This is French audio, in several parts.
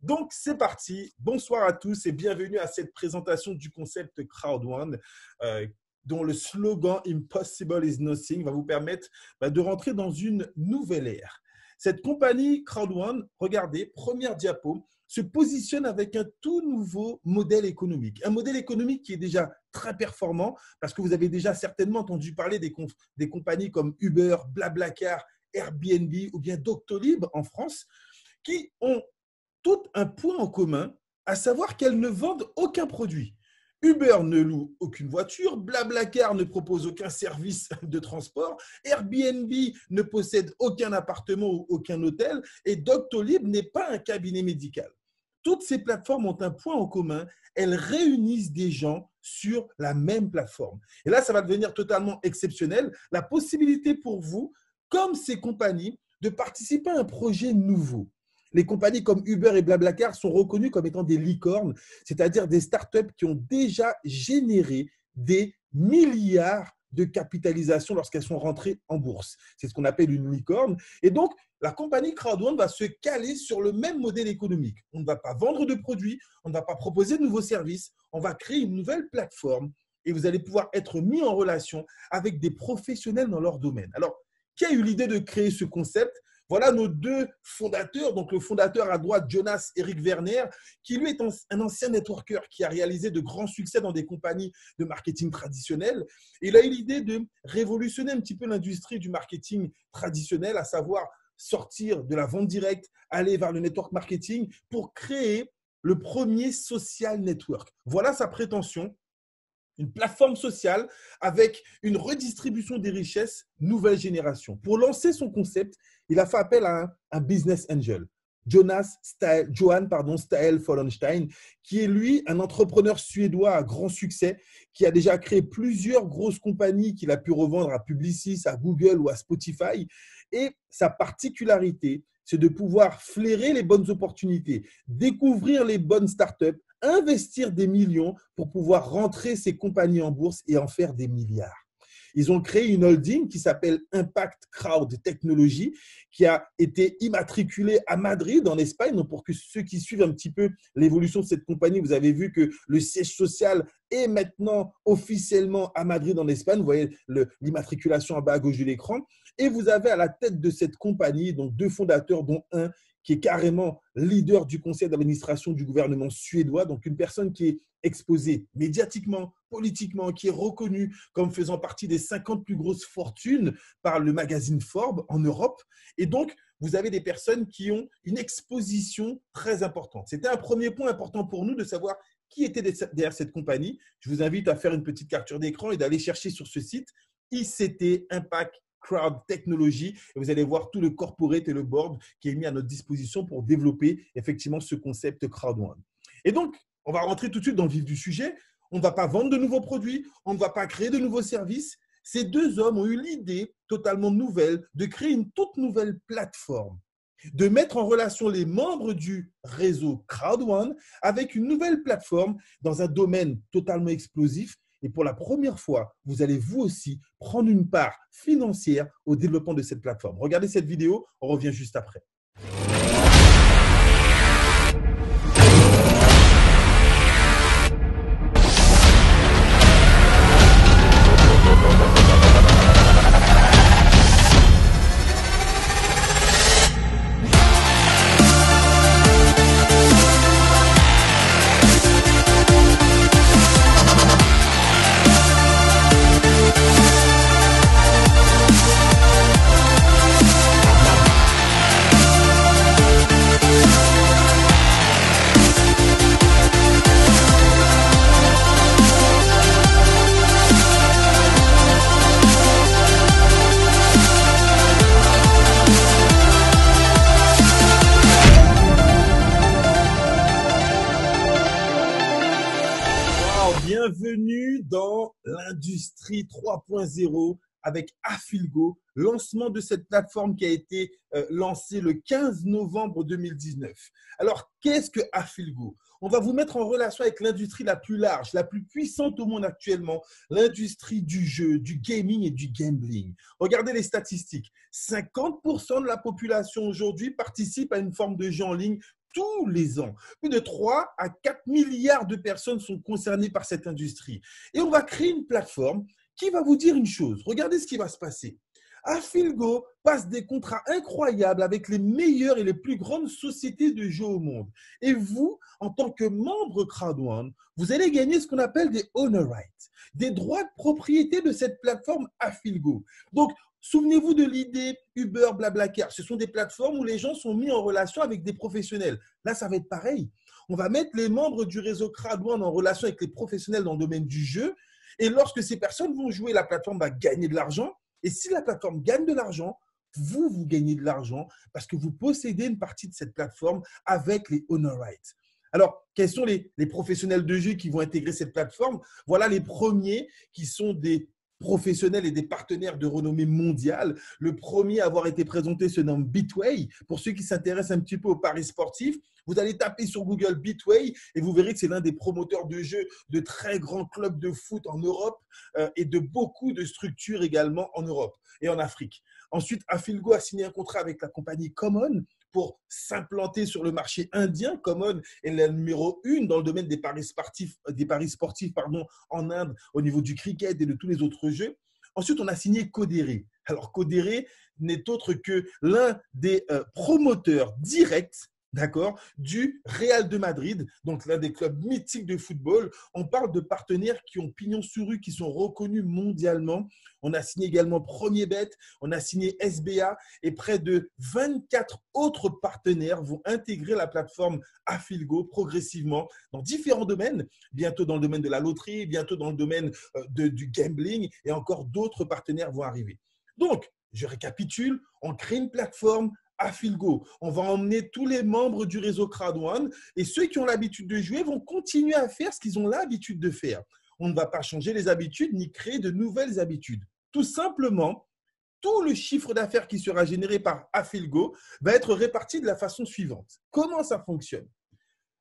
Donc, c'est parti. Bonsoir à tous et bienvenue à cette présentation du concept Crowd1, dont le slogan Impossible is Nothing va vous permettre de rentrer dans une nouvelle ère. Cette compagnie Crowd1, regardez, première diapo, se positionne avec un tout nouveau modèle économique. Un modèle économique qui est déjà très performant parce que vous avez déjà certainement entendu parler des compagnies comme Uber, BlaBlaCar, Airbnb ou bien Doctolib en France qui ont toutes un point en commun, à savoir qu'elles ne vendent aucun produit. Uber ne loue aucune voiture, BlaBlaCar ne propose aucun service de transport, Airbnb ne possède aucun appartement ou aucun hôtel et Doctolib n'est pas un cabinet médical. Toutes ces plateformes ont un point en commun, elles réunissent des gens sur la même plateforme. Et là, ça va devenir totalement exceptionnel, la possibilité pour vous, comme ces compagnies, de participer à un projet nouveau. Les compagnies comme Uber et BlaBlaCar sont reconnues comme étant des licornes, c'est-à-dire des startups qui ont déjà généré des milliards de capitalisation lorsqu'elles sont rentrées en bourse. C'est ce qu'on appelle une licorne. Et donc, la compagnie Crowd1 va se caler sur le même modèle économique. On ne va pas vendre de produits, on ne va pas proposer de nouveaux services, on va créer une nouvelle plateforme et vous allez pouvoir être mis en relation avec des professionnels dans leur domaine. Alors, qui a eu l'idée de créer ce concept? Voilà nos deux fondateurs. Donc, le fondateur à droite, Jonas Erik Werner, qui lui est un ancien networker qui a réalisé de grands succès dans des compagnies de marketing traditionnelles. Et il a eu l'idée de révolutionner un petit peu l'industrie du marketing traditionnel, à savoir sortir de la vente directe, aller vers le network marketing pour créer le premier social network. Voilà sa prétention. Une plateforme sociale avec une redistribution des richesses nouvelle génération. Pour lancer son concept, il a fait appel à un business angel, Johan Stael Follenstein, qui est lui un entrepreneur suédois à grand succès, qui a déjà créé plusieurs grosses compagnies qu'il a pu revendre à Publicis, à Google ou à Spotify. Et sa particularité, c'est de pouvoir flairer les bonnes opportunités, découvrir les bonnes startups, investir des millions pour pouvoir rentrer ces compagnies en bourse et en faire des milliards. Ils ont créé une holding qui s'appelle Impact Crowd Technology, qui a été immatriculée à Madrid, en Espagne. Donc, pour que ceux qui suivent un petit peu l'évolution de cette compagnie, vous avez vu que le siège social est maintenant officiellement à Madrid, en Espagne. Vous voyez l'immatriculation en bas à gauche de l'écran. Et vous avez à la tête de cette compagnie, donc deux fondateurs, dont un qui est carrément leader du conseil d'administration du gouvernement suédois, donc une personne qui est exposée médiatiquement, politiquement, qui est reconnue comme faisant partie des 50 plus grosses fortunes par le magazine Forbes en Europe. Et donc, vous avez des personnes qui ont une exposition très importante. C'était un premier point important pour nous de savoir qui était derrière cette compagnie. Je vous invite à faire une petite capture d'écran et d'aller chercher sur ce site ICT Impact Crowd Technology, et vous allez voir tout le corporate et le board qui est mis à notre disposition pour développer effectivement ce concept Crowd1. Et donc, on va rentrer tout de suite dans le vif du sujet. On ne va pas vendre de nouveaux produits, on ne va pas créer de nouveaux services. Ces deux hommes ont eu l'idée totalement nouvelle de créer une toute nouvelle plateforme, de mettre en relation les membres du réseau Crowd1 avec une nouvelle plateforme dans un domaine totalement explosif. Et pour la première fois, vous allez vous aussi prendre une part financière au développement de cette plateforme. Regardez cette vidéo, on revient juste après. Bienvenue dans l'industrie 3.0 avec Afilgo, lancement de cette plateforme qui a été lancée le 15 novembre 2019. Alors, qu'est-ce que Afilgo? On va vous mettre en relation avec l'industrie la plus large, la plus puissante au monde actuellement, l'industrie du jeu, du gaming et du gambling. Regardez les statistiques. 50% de la population aujourd'hui participe à une forme de jeu en ligne tous les ans. Plus de 3 à 4 milliards de personnes sont concernées par cette industrie. Et on va créer une plateforme qui va vous dire une chose. Regardez ce qui va se passer. Afilgo passe des contrats incroyables avec les meilleures et les plus grandes sociétés de jeux au monde. Et vous, en tant que membre Crowd1, vous allez gagner ce qu'on appelle des honor rights, des droits de propriété de cette plateforme Afilgo. Donc, souvenez-vous de l'idée Uber, Blablacar. Ce sont des plateformes où les gens sont mis en relation avec des professionnels. Là, ça va être pareil. On va mettre les membres du réseau Crowd1 en relation avec les professionnels dans le domaine du jeu. Et lorsque ces personnes vont jouer, la plateforme va gagner de l'argent. Et si la plateforme gagne de l'argent, vous gagnez de l'argent parce que vous possédez une partie de cette plateforme avec les honor rights. Alors, quels sont les professionnels de jeu qui vont intégrer cette plateforme? Voilà les premiers qui sont des professionnels et des partenaires de renommée mondiale. Le premier à avoir été présenté se nomme Betway. Pour ceux qui s'intéressent un petit peu aux paris sportifs, vous allez taper sur Google Betway et vous verrez que c'est l'un des promoteurs de jeux de très grands clubs de foot en Europe et de beaucoup de structures également en Europe et en Afrique. Ensuite, Afilgo a signé un contrat avec la compagnie Common pour s'implanter sur le marché indien. Common est la numéro 1 dans le domaine des paris sportifs en Inde au niveau du cricket et de tous les autres jeux. Ensuite, on a signé Codere. Alors, Codere n'est autre que l'un des promoteurs directs, d'accord, du Real de Madrid, donc l'un des clubs mythiques de football. On parle de partenaires qui ont pignon sur rue, qui sont reconnus mondialement. On a signé également Premier Bet, on a signé SBA et près de 24 autres partenaires vont intégrer la plateforme Afilgo progressivement dans différents domaines, bientôt dans le domaine de la loterie, bientôt dans le domaine du gambling et encore d'autres partenaires vont arriver. Donc, je récapitule, on crée une plateforme Afilgo. On va emmener tous les membres du réseau Crowd1 et ceux qui ont l'habitude de jouer vont continuer à faire ce qu'ils ont l'habitude de faire. On ne va pas changer les habitudes ni créer de nouvelles habitudes. Tout simplement, tout le chiffre d'affaires qui sera généré par Afilgo va être réparti de la façon suivante. Comment ça fonctionne?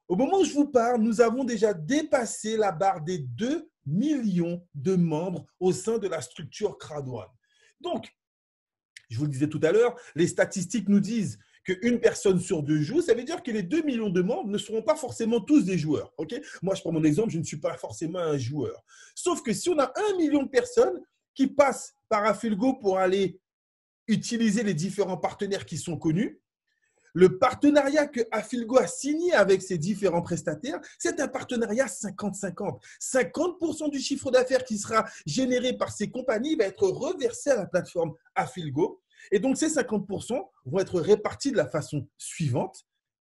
Au moment où je vous parle, nous avons déjà dépassé la barre des 2 millions de membres au sein de la structure Crowd1. Donc, je vous le disais tout à l'heure, les statistiques nous disent qu'une personne sur 2 joue. Ça veut dire que les 2 millions de membres ne seront pas forcément tous des joueurs. Okay? Moi, je prends mon exemple, je ne suis pas forcément un joueur. Sauf que si on a 1 million de personnes qui passent par Afilgo pour aller utiliser les différents partenaires qui sont connus, le partenariat que Afilgo a signé avec ces différents prestataires, c'est un partenariat 50-50. 50% du chiffre d'affaires qui sera généré par ces compagnies va être reversé à la plateforme Afilgo. Et donc, ces 50% vont être répartis de la façon suivante.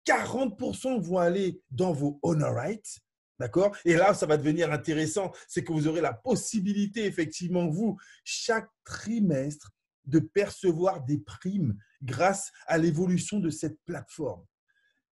40% vont aller dans vos honor rights. D'accord? Et là, ça va devenir intéressant. C'est que vous aurez la possibilité, effectivement, vous, chaque trimestre, de percevoir des primes grâce à l'évolution de cette plateforme.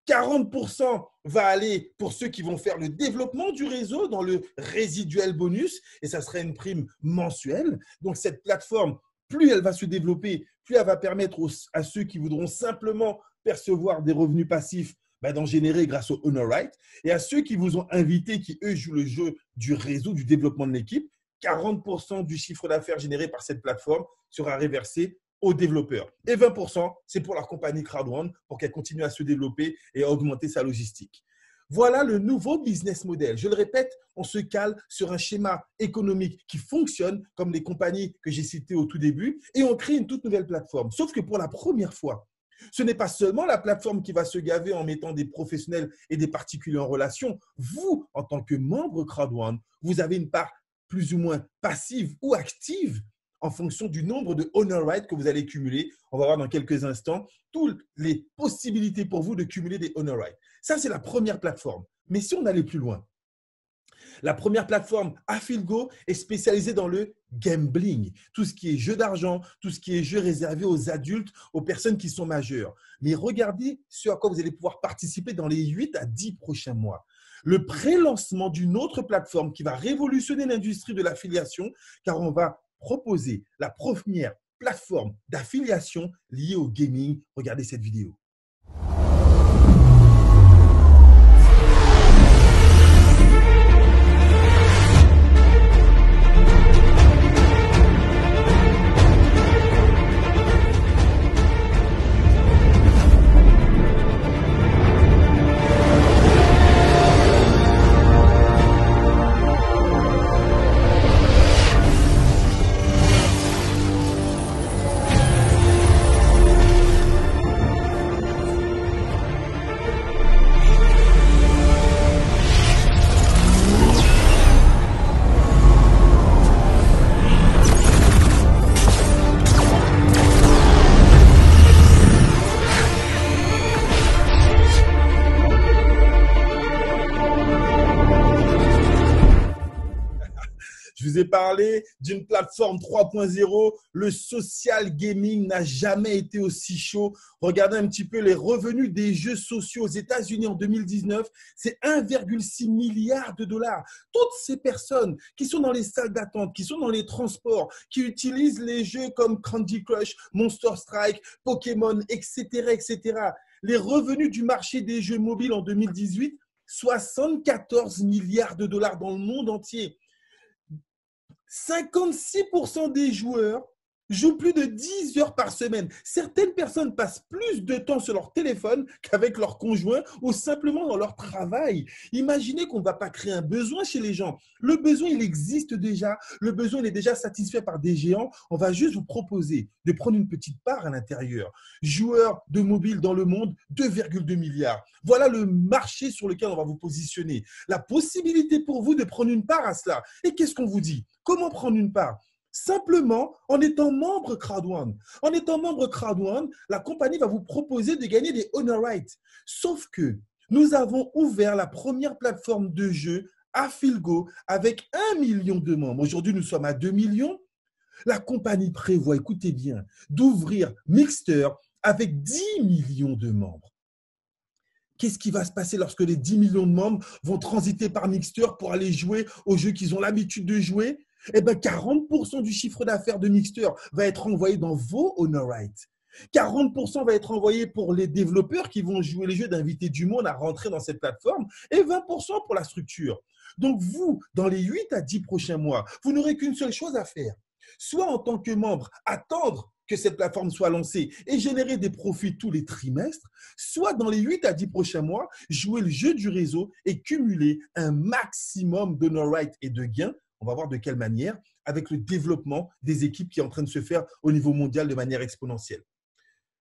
40% va aller pour ceux qui vont faire le développement du réseau dans le résiduel bonus et ça sera une prime mensuelle. Donc, cette plateforme, plus elle va se développer, plus elle va permettre à ceux qui voudront simplement percevoir des revenus passifs d'en générer grâce au honor right et à ceux qui vous ont invité, qui eux jouent le jeu du réseau, du développement de l'équipe, 40% du chiffre d'affaires généré par cette plateforme sera reversé aux développeurs. Et 20%, c'est pour la compagnie Crowd1 pour qu'elle continue à se développer et à augmenter sa logistique. Voilà le nouveau business model. Je le répète, on se cale sur un schéma économique qui fonctionne comme les compagnies que j'ai citées au tout début et on crée une toute nouvelle plateforme. Sauf que pour la première fois, ce n'est pas seulement la plateforme qui va se gaver en mettant des professionnels et des particuliers en relation. Vous, en tant que membre Crowd1, vous avez une part plus ou moins passive ou active en fonction du nombre de honor rights que vous allez cumuler. On va voir dans quelques instants toutes les possibilités pour vous de cumuler des honor rights. Ça, c'est la première plateforme. Mais si on allait plus loin, la première plateforme, Afilgo, est spécialisée dans le gambling, tout ce qui est jeu d'argent, tout ce qui est jeu réservé aux adultes, aux personnes qui sont majeures. Mais regardez ce à quoi vous allez pouvoir participer dans les 8 à 10 prochains mois. Le pré-lancement d'une autre plateforme qui va révolutionner l'industrie de l'affiliation, car on va proposer la première plateforme d'affiliation liée au gaming. Regardez cette vidéo. vous ai parlé d'une plateforme 3.0. Le social gaming n'a jamais été aussi chaud. Regardez un petit peu les revenus des jeux sociaux aux États-Unis en 2019. C'est 1,6 milliard de dollars. Toutes ces personnes qui sont dans les salles d'attente, qui sont dans les transports, qui utilisent les jeux comme Candy Crush, Monster Strike, Pokémon, etc., etc. Les revenus du marché des jeux mobiles en 2018, 74 milliards de dollars dans le monde entier. 56% des joueurs jouent plus de 10 heures par semaine. Certaines personnes passent plus de temps sur leur téléphone qu'avec leur conjoint ou simplement dans leur travail. Imaginez qu'on ne va pas créer un besoin chez les gens. Le besoin, il existe déjà. Le besoin, il est déjà satisfait par des géants. On va juste vous proposer de prendre une petite part à l'intérieur. Joueurs de mobile dans le monde, 2,2 milliards. Voilà le marché sur lequel on va vous positionner. La possibilité pour vous de prendre une part à cela. Et qu'est-ce qu'on vous dit? Comment prendre une part? Simplement en étant membre Crowd1. En étant membre Crowd1, la compagnie va vous proposer de gagner des honor rights. Sauf que nous avons ouvert la première plateforme de jeu à Philgo avec 1 million de membres. Aujourd'hui, nous sommes à 2 millions. La compagnie prévoit, écoutez bien, d'ouvrir Mixter avec 10 millions de membres. Qu'est-ce qui va se passer lorsque les 10 millions de membres vont transiter par Mixter pour aller jouer aux jeux qu'ils ont l'habitude de jouer? Eh bien, 40% du chiffre d'affaires de Mixter va être envoyé dans vos honor rights. 40% va être envoyé pour les développeurs qui vont jouer les jeux d'inviter du monde à rentrer dans cette plateforme et 20% pour la structure. Donc, vous, dans les 8 à 10 prochains mois, vous n'aurez qu'une seule chose à faire. Soit en tant que membre, attendre que cette plateforme soit lancée et générer des profits tous les trimestres, soit dans les 8 à 10 prochains mois, jouer le jeu du réseau et cumuler un maximum d'honor rights et de gains. On va voir de quelle manière, avec le développement des équipes qui est en train de se faire au niveau mondial de manière exponentielle.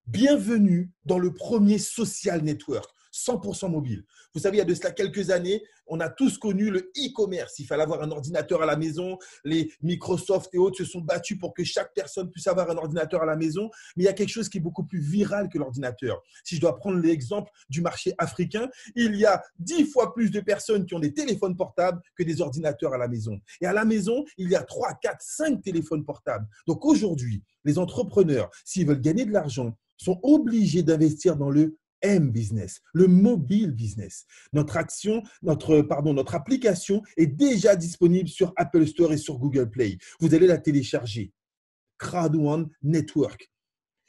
Bienvenue dans le premier social network, 100% mobile. Vous savez, il y a de cela quelques années, on a tous connu le e-commerce. Il fallait avoir un ordinateur à la maison. Les Microsoft et autres se sont battus pour que chaque personne puisse avoir un ordinateur à la maison. Mais il y a quelque chose qui est beaucoup plus viral que l'ordinateur. Si je dois prendre l'exemple du marché africain, il y a 10 fois plus de personnes qui ont des téléphones portables que des ordinateurs à la maison. Et à la maison, il y a 3, 4, 5 téléphones portables. Donc aujourd'hui, les entrepreneurs, s'ils veulent gagner de l'argent, sont obligés d'investir dans le M-Business, le mobile business. Notre application est déjà disponible sur Apple Store et sur Google Play. Vous allez la télécharger. Crowd1 Network.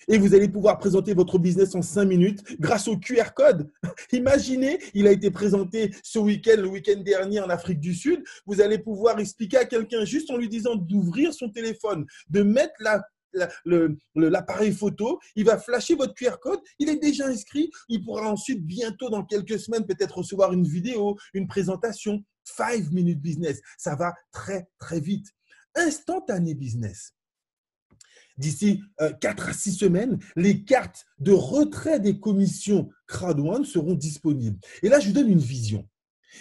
Et vous allez pouvoir présenter votre business en 5 minutes grâce au QR code. Imaginez, il a été présenté ce week-end, le week-end dernier en Afrique du Sud. Vous allez pouvoir expliquer à quelqu'un juste en lui disant d'ouvrir son téléphone, de mettre l'appareil photo, il va flasher votre QR code, il est déjà inscrit, il pourra ensuite bientôt dans quelques semaines peut-être recevoir une vidéo, une présentation. 5 minutes business, ça va très très vite. Instantané business. D'ici 4 à 6 semaines, les cartes de retrait des commissions Crowd1 seront disponibles. Et là, je vous donne une vision.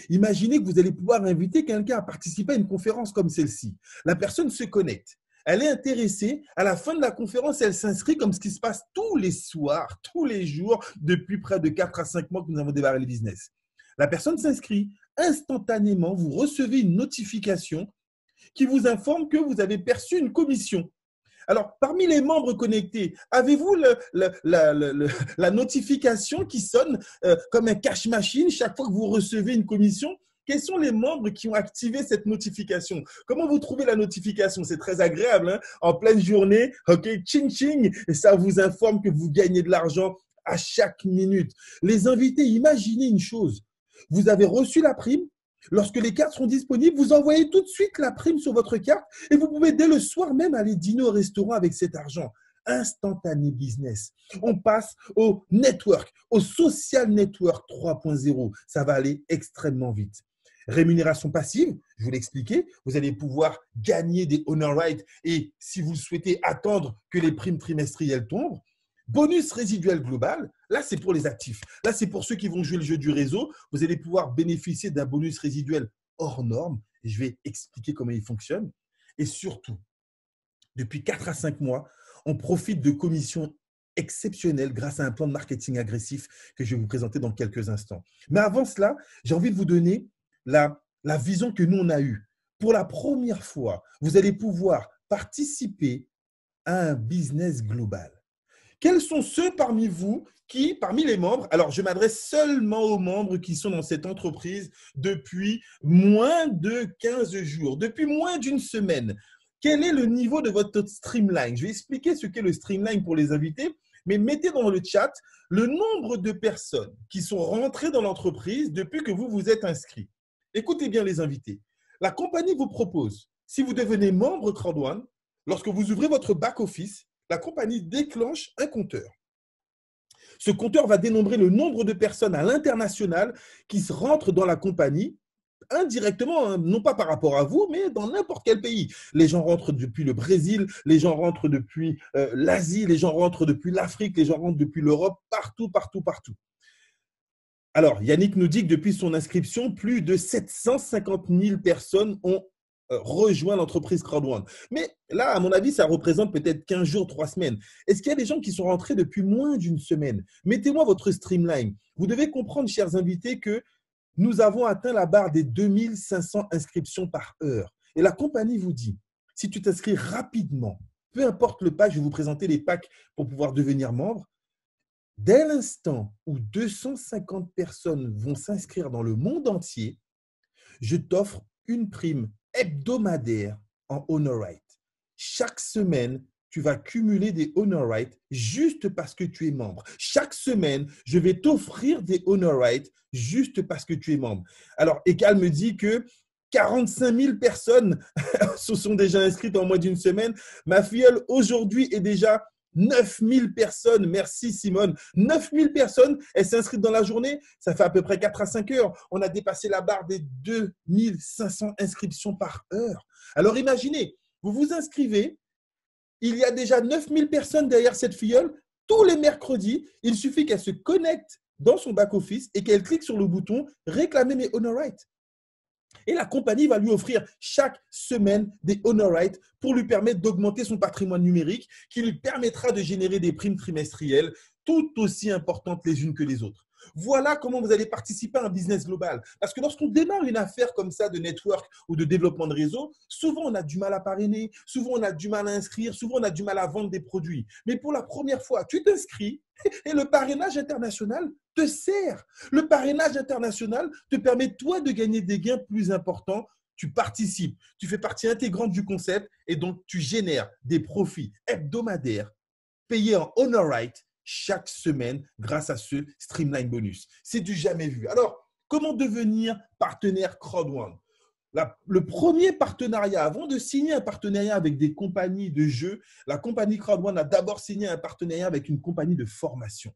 Imaginez que vous allez pouvoir inviter quelqu'un à participer à une conférence comme celle-ci. La personne se connecte. Elle est intéressée. À la fin de la conférence, elle s'inscrit comme ce qui se passe tous les soirs, tous les jours, depuis près de 4 à 5 mois que nous avons démarré le business. La personne s'inscrit. Instantanément, vous recevez une notification qui vous informe que vous avez perçu une commission. Alors, parmi les membres connectés, avez-vous la notification qui sonne comme un cash machine chaque fois que vous recevez une commission? Quels sont les membres qui ont activé cette notification? Comment vous trouvez la notification? C'est très agréable, hein? En pleine journée, ok, ching ching, et ça vous informe que vous gagnez de l'argent à chaque minute. Les invités, imaginez une chose. Vous avez reçu la prime. Lorsque les cartes seront disponibles, vous envoyez tout de suite la prime sur votre carte et vous pouvez dès le soir même aller dîner au restaurant avec cet argent. Instantané business. On passe au network, au social network 3.0. Ça va aller extrêmement vite. Rémunération passive, je vous l'ai expliqué, vous allez pouvoir gagner des honor rights et si vous le souhaitez, attendre que les primes trimestrielles tombent. Bonus résiduel global, là c'est pour les actifs. Là c'est pour ceux qui vont jouer le jeu du réseau. Vous allez pouvoir bénéficier d'un bonus résiduel hors norme. Et je vais expliquer comment il fonctionne. Et surtout, depuis 4 à 5 mois, on profite de commissions exceptionnelles grâce à un plan de marketing agressif que je vais vous présenter dans quelques instants. Mais avant cela, j'ai envie de vous donner la vision que nous on a eue. Pour la première fois, vous allez pouvoir participer à un business global. Quels sont ceux parmi vous qui, parmi les membres, alors je m'adresse seulement aux membres qui sont dans cette entreprise depuis moins de 15 jours, depuis moins d'une semaine. Quel est le niveau de votre streamline? Je vais expliquer ce qu'est le streamline pour les invités, mais mettez dans le chat le nombre de personnes qui sont rentrées dans l'entreprise depuis que vous vous êtes inscrits. Écoutez bien les invités. La compagnie vous propose, si vous devenez membre Crowd1, lorsque vous ouvrez votre back-office, la compagnie déclenche un compteur. Ce compteur va dénombrer le nombre de personnes à l'international qui se rentrent dans la compagnie indirectement, non pas par rapport à vous, mais dans n'importe quel pays. Les gens rentrent depuis le Brésil, les gens rentrent depuis l'Asie, les gens rentrent depuis l'Afrique, les gens rentrent depuis l'Europe, partout, partout, partout. Alors, Yannick nous dit que depuis son inscription, plus de 750 000 personnes ont rejoint l'entreprise Crowd1. Mais là, à mon avis, ça représente peut-être 15 jours, 3 semaines. Est-ce qu'il y a des gens qui sont rentrés depuis moins d'une semaine? Mettez-moi votre streamline. Vous devez comprendre, chers invités, que nous avons atteint la barre des 2500 inscriptions par heure. Et la compagnie vous dit, si tu t'inscris rapidement, peu importe le pack, je vais vous présenter les packs pour pouvoir devenir membre. Dès l'instant où 250 personnes vont s'inscrire dans le monde entier, je t'offre une prime hebdomadaire en Honor Right. Chaque semaine, tu vas cumuler des Honor Right juste parce que tu es membre. Chaque semaine, je vais t'offrir des Honor Right juste parce que tu es membre. Alors, Ekal me dit que 45 000 personnes se sont déjà inscrites en moins d'une semaine. Ma filleule, aujourd'hui, est déjà 9 000 personnes. Merci, Simone. 9 000 personnes, elles s'inscrivent dans la journée. Ça fait à peu près 4 à 5 heures. On a dépassé la barre des 2 500 inscriptions par heure. Alors, imaginez, vous vous inscrivez. Il y a déjà 9 000 personnes derrière cette filleule. Tous les mercredis, il suffit qu'elle se connecte dans son back-office et qu'elle clique sur le bouton « Réclamer mes Honor Rights ». Et la compagnie va lui offrir chaque semaine des Honor Rights pour lui permettre d'augmenter son patrimoine numérique qui lui permettra de générer des primes trimestrielles tout aussi importantes les unes que les autres. Voilà comment vous allez participer à un business global. Parce que lorsqu'on démarre une affaire comme ça de network ou de développement de réseau, souvent on a du mal à parrainer, souvent on a du mal à inscrire, souvent on a du mal à vendre des produits. Mais pour la première fois, tu t'inscris et le parrainage international te sert. Le parrainage international te permet, toi, de gagner des gains plus importants. Tu participes, tu fais partie intégrante du concept et donc tu génères des profits hebdomadaires payés en Honor Right chaque semaine grâce à ce Streamline Bonus. C'est du jamais vu. Alors, comment devenir partenaire Crowd1? Le premier partenariat, avant de signer un partenariat avec des compagnies de jeux, la compagnie Crowd1 a d'abord signé un partenariat avec une compagnie de formation.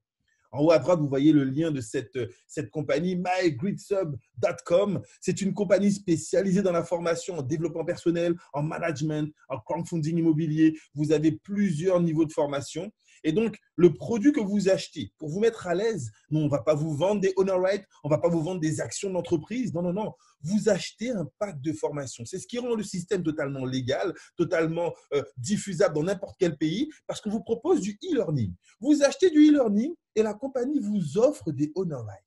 En haut à droite, vous voyez le lien de cette compagnie, mygridsub.com. C'est une compagnie spécialisée dans la formation en développement personnel, en management, en crowdfunding immobilier. Vous avez plusieurs niveaux de formation. Et donc, le produit que vous achetez, pour vous mettre à l'aise, on ne va pas vous vendre des Honor Rights, on ne va pas vous vendre des actions d'entreprise. Non, non, non. Vous achetez un pack de formation. C'est ce qui rend le système totalement légal, totalement diffusable dans n'importe quel pays, parce qu'on vous propose du e-learning. Vous achetez du e-learning et la compagnie vous offre des Honor Rights.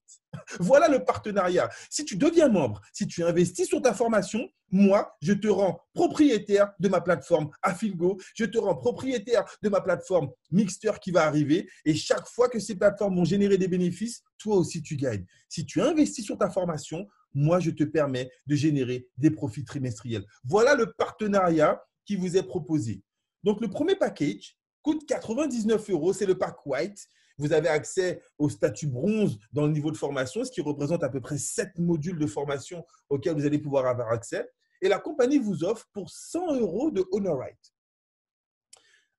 Voilà le partenariat. Si tu deviens membre, si tu investis sur ta formation, moi, je te rends propriétaire de ma plateforme Affilgo, je te rends propriétaire de ma plateforme Mixter qui va arriver et chaque fois que ces plateformes vont générer des bénéfices, toi aussi tu gagnes. Si tu investis sur ta formation, moi, je te permets de générer des profits trimestriels. Voilà le partenariat qui vous est proposé. Donc, le premier package coûte 99 €, c'est le pack White. Vous avez accès au statut bronze dans le niveau de formation, ce qui représente à peu près 7 modules de formation auxquels vous allez pouvoir avoir accès. Et la compagnie vous offre pour 100 € de Honor Right.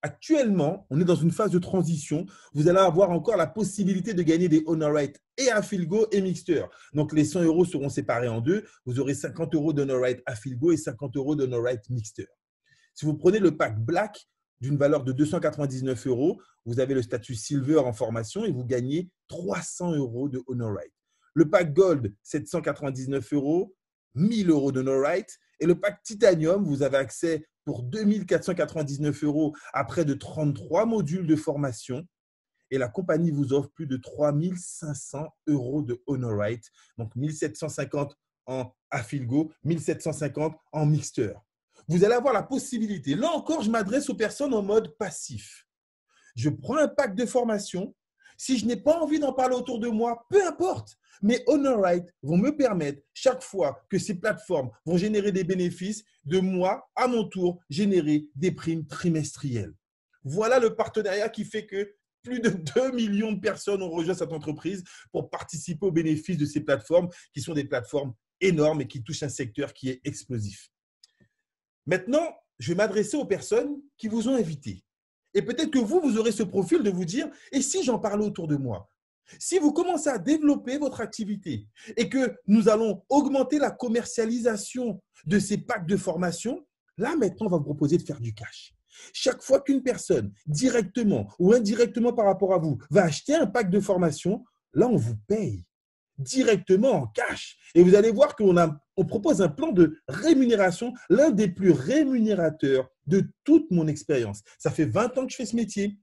Actuellement, on est dans une phase de transition. Vous allez avoir encore la possibilité de gagner des Honor Right et Affilgo et Mixter. Donc, les 100 € seront séparés en deux. Vous aurez 50 € d'Honor Right Affilgo et 50 € d'Honor Right Mixter. Si vous prenez le pack Black d'une valeur de 299 €, vous avez le statut Silver en formation et vous gagnez 300 € de Honor Right. Le pack Gold, 799 €, 1000 € d'Honor Right. Et le pack Titanium, vous avez accès pour 2499 € à près de 33 modules de formation. Et la compagnie vous offre plus de 3500 € de Honor Right, donc 1750 € en Afilgo, 1750 en Mixter. Vous allez avoir la possibilité. Là encore, je m'adresse aux personnes en mode passif. Je prends un pack de formation. Si je n'ai pas envie d'en parler autour de moi, peu importe. Mes honor rights vont me permettre, chaque fois que ces plateformes vont générer des bénéfices, de moi, à mon tour, générer des primes trimestrielles. Voilà le partenariat qui fait que plus de 2 millions de personnes ont rejoint cette entreprise pour participer aux bénéfices de ces plateformes qui sont des plateformes énormes et qui touchent un secteur qui est explosif. Maintenant, je vais m'adresser aux personnes qui vous ont invité. Et peut-être que vous aurez ce profil de vous dire, et si j'en parlais autour de moi? Si vous commencez à développer votre activité et que nous allons augmenter la commercialisation de ces packs de formation, là maintenant, on va vous proposer de faire du cash. Chaque fois qu'une personne, directement ou indirectement par rapport à vous, va acheter un pack de formation, là, on vous paye directement en cash. Et vous allez voir qu'on propose un plan de rémunération, l'un des plus rémunérateurs de toute mon expérience. Ça fait 20 ans que je fais ce métier.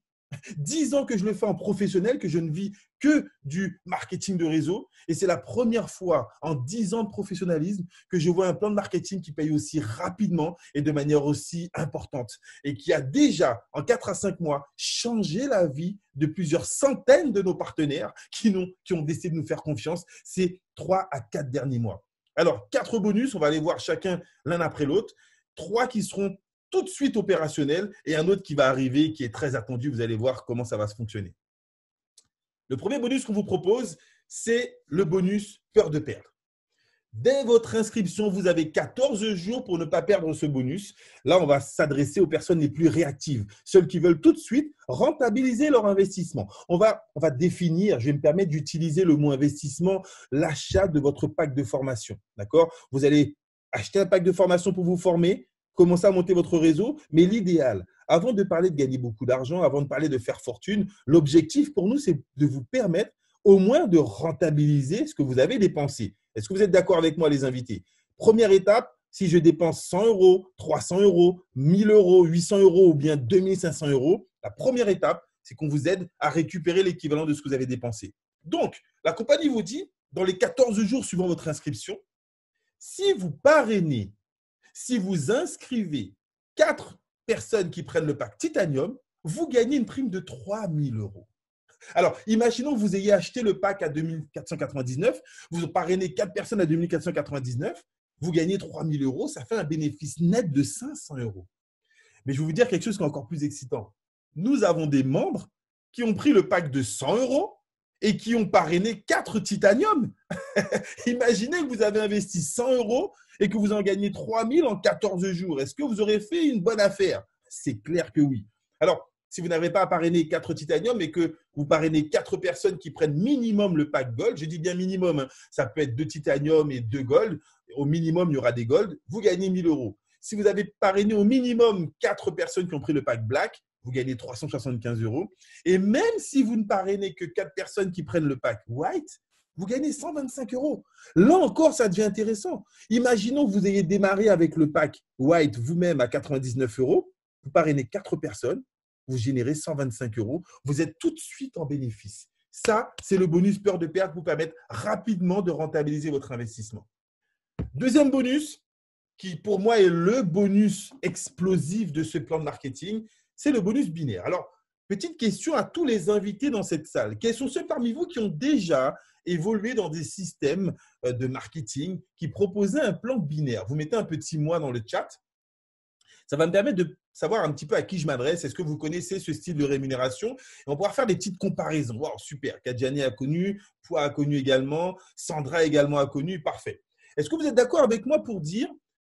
10 ans que je le fais en professionnel, que je ne vis que du marketing de réseau. Et c'est la première fois en 10 ans de professionnalisme que je vois un plan de marketing qui paye aussi rapidement et de manière aussi importante. Et qui a déjà, en 4 à 5 mois, changé la vie de plusieurs centaines de nos partenaires qui ont décidé de nous faire confiance ces 3 à 4 derniers mois. Alors, 4 bonus, on va aller voir chacun l'un après l'autre. 3 qui seront tout de suite opérationnel et un autre qui va arriver qui est très attendu. Vous allez voir comment ça va se fonctionner. Le premier bonus qu'on vous propose, c'est le bonus peur de perdre. Dès votre inscription, vous avez 14 jours pour ne pas perdre ce bonus. Là, on va s'adresser aux personnes les plus réactives, celles qui veulent tout de suite rentabiliser leur investissement. On va définir, je vais me permettre d'utiliser le mot investissement, l'achat de votre pack de formation. D'accord? Vous allez acheter un pack de formation pour vous former, commencer à monter votre réseau, mais l'idéal, avant de parler de gagner beaucoup d'argent, avant de parler de faire fortune, l'objectif pour nous, c'est de vous permettre au moins de rentabiliser ce que vous avez dépensé. Est-ce que vous êtes d'accord avec moi, les invités? Première étape, si je dépense 100 euros, 300 euros, 1000 euros, 800 euros ou bien 2500 euros, la première étape, c'est qu'on vous aide à récupérer l'équivalent de ce que vous avez dépensé. Donc, la compagnie vous dit, dans les 14 jours suivant votre inscription, si vous parrainez, si vous inscrivez 4 personnes qui prennent le pack Titanium, vous gagnez une prime de 3 000 euros. Alors, imaginons que vous ayez acheté le pack à 2 499, vous parrainez 4 personnes à 2 499, vous gagnez 3 000 euros, ça fait un bénéfice net de 500 euros. Mais je vais vous dire quelque chose qui est encore plus excitant. Nous avons des membres qui ont pris le pack de 100 euros et qui ont parrainé 4 Titanium. Imaginez que vous avez investi 100 euros et que vous en gagnez 3 000 en 14 jours. Est-ce que vous aurez fait une bonne affaire? C'est clair que oui. Alors, si vous n'avez pas à parrainer 4 Titanium et que vous parrainez 4 personnes qui prennent minimum le pack Gold, je dis bien minimum, hein, ça peut être 2 Titanium et 2 Gold, au minimum, il y aura des Gold, vous gagnez 1 000 euros. Si vous avez parrainé au minimum 4 personnes qui ont pris le pack Black, vous gagnez 375 euros. Et même si vous ne parrainez que 4 personnes qui prennent le pack White, vous gagnez 125 euros. Là encore, ça devient intéressant. Imaginons que vous ayez démarré avec le pack White vous-même à 99 euros, vous parrainez 4 personnes, vous générez 125 euros, vous êtes tout de suite en bénéfice. Ça, c'est le bonus peur de perdre pour vous permettre rapidement de rentabiliser votre investissement. Deuxième bonus, qui pour moi est le bonus explosif de ce plan de marketing, c'est le bonus binaire. Alors, petite question à tous les invités dans cette salle. Quels sont ceux parmi vous qui ont déjà évolué dans des systèmes de marketing qui proposaient un plan binaire? Vous mettez un petit moi dans le chat. Ça va me permettre de savoir un petit peu à qui je m'adresse. Est-ce que vous connaissez ce style de rémunération? Et on va pouvoir faire des petites comparaisons. Wow, super. Kadjani a connu, Poua a connu également, Sandra également a connu. Parfait. Est-ce que vous êtes d'accord avec moi pour dire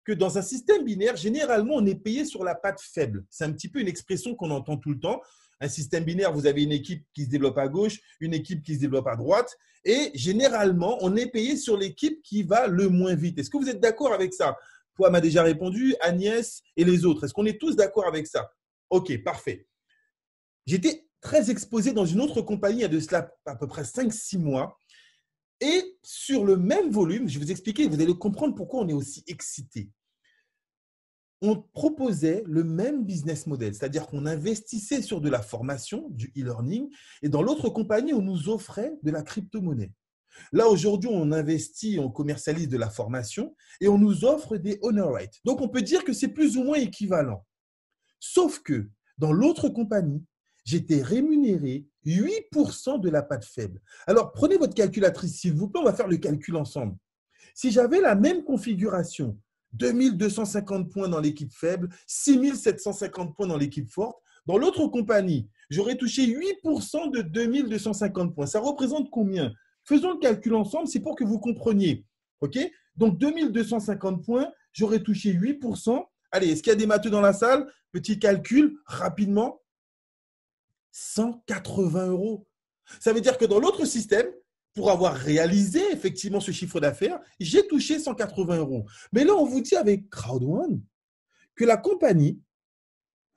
que dans un système binaire, généralement, on est payé sur la patte faible? C'est un petit peu une expression qu'on entend tout le temps. Un système binaire, vous avez une équipe qui se développe à gauche, une équipe qui se développe à droite. Et généralement, on est payé sur l'équipe qui va le moins vite. Est-ce que vous êtes d'accord avec ça? Poua m'a déjà répondu, Agnès et les autres. Est-ce qu'on est tous d'accord avec ça? Ok, parfait. J'étais très exposé dans une autre compagnie il y a de cela à peu près 5-6 mois. Et sur le même volume, je vais vous expliquer, vous allez comprendre pourquoi on est aussi excité. On proposait le même business model, c'est-à-dire qu'on investissait sur de la formation, du e-learning, et dans l'autre compagnie, on nous offrait de la crypto-monnaie. Là, aujourd'hui, on investit, on commercialise de la formation et on nous offre des honor rates. Donc, on peut dire que c'est plus ou moins équivalent. Sauf que dans l'autre compagnie, j'étais rémunéré 8% de la patte faible. Alors, prenez votre calculatrice, s'il vous plaît, on va faire le calcul ensemble. Si j'avais la même configuration, 2250 points dans l'équipe faible, 6750 points dans l'équipe forte, dans l'autre compagnie, j'aurais touché 8% de 2250 points. Ça représente combien? Faisons le calcul ensemble, c'est pour que vous compreniez. OK? Donc, 2250 points, j'aurais touché 8%. Allez, est-ce qu'il y a des matheux dans la salle? Petit calcul, rapidement. 180 euros. Ça veut dire que dans l'autre système, pour avoir réalisé effectivement ce chiffre d'affaires, j'ai touché 180 euros. Mais là, on vous dit avec Crowd1 que la compagnie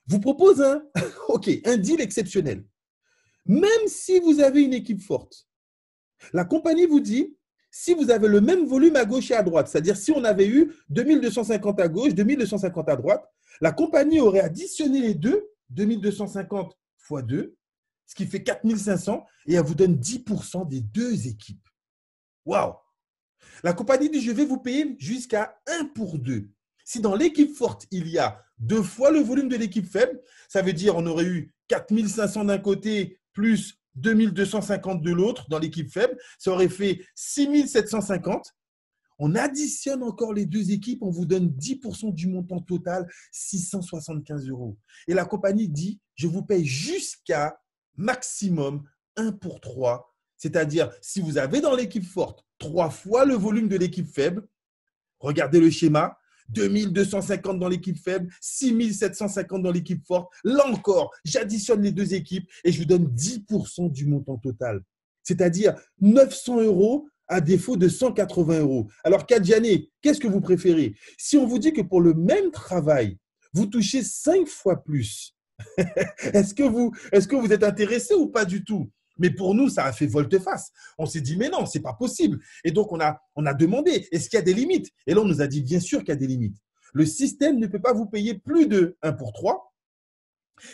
vous propose un deal exceptionnel. Même si vous avez une équipe forte, la compagnie vous dit, si vous avez le même volume à gauche et à droite, c'est-à-dire si on avait eu 2250 à gauche, 2250 à droite, la compagnie aurait additionné les deux, 2250 fois 2, ce qui fait 4500, et elle vous donne 10% des deux équipes. Waouh! La compagnie dit, je vais vous payer jusqu'à 1 pour 2. Si dans l'équipe forte, il y a 2 fois le volume de l'équipe faible, ça veut dire qu'on aurait eu 4500 d'un côté plus 2250 de l'autre dans l'équipe faible. Ça aurait fait 6750. On additionne encore les deux équipes, on vous donne 10% du montant total, 675 euros. Et la compagnie dit, je vous paye jusqu'à maximum 1 pour 3. C'est-à-dire, si vous avez dans l'équipe forte 3 fois le volume de l'équipe faible, regardez le schéma, 2250 dans l'équipe faible, 6750 dans l'équipe forte. Là encore, j'additionne les deux équipes et je vous donne 10% du montant total. C'est-à-dire 900 euros à défaut de 180 euros. Alors, Kadjane, qu'est-ce que vous préférez? Si on vous dit que pour le même travail, vous touchez 5 fois plus, est-ce que vous êtes intéressé ou pas du tout? Mais pour nous, ça a fait volte-face. On s'est dit, mais non, ce n'est pas possible. Et donc, on a demandé, est-ce qu'il y a des limites? Et là, on nous a dit, bien sûr qu'il y a des limites. Le système ne peut pas vous payer plus de 1 pour 3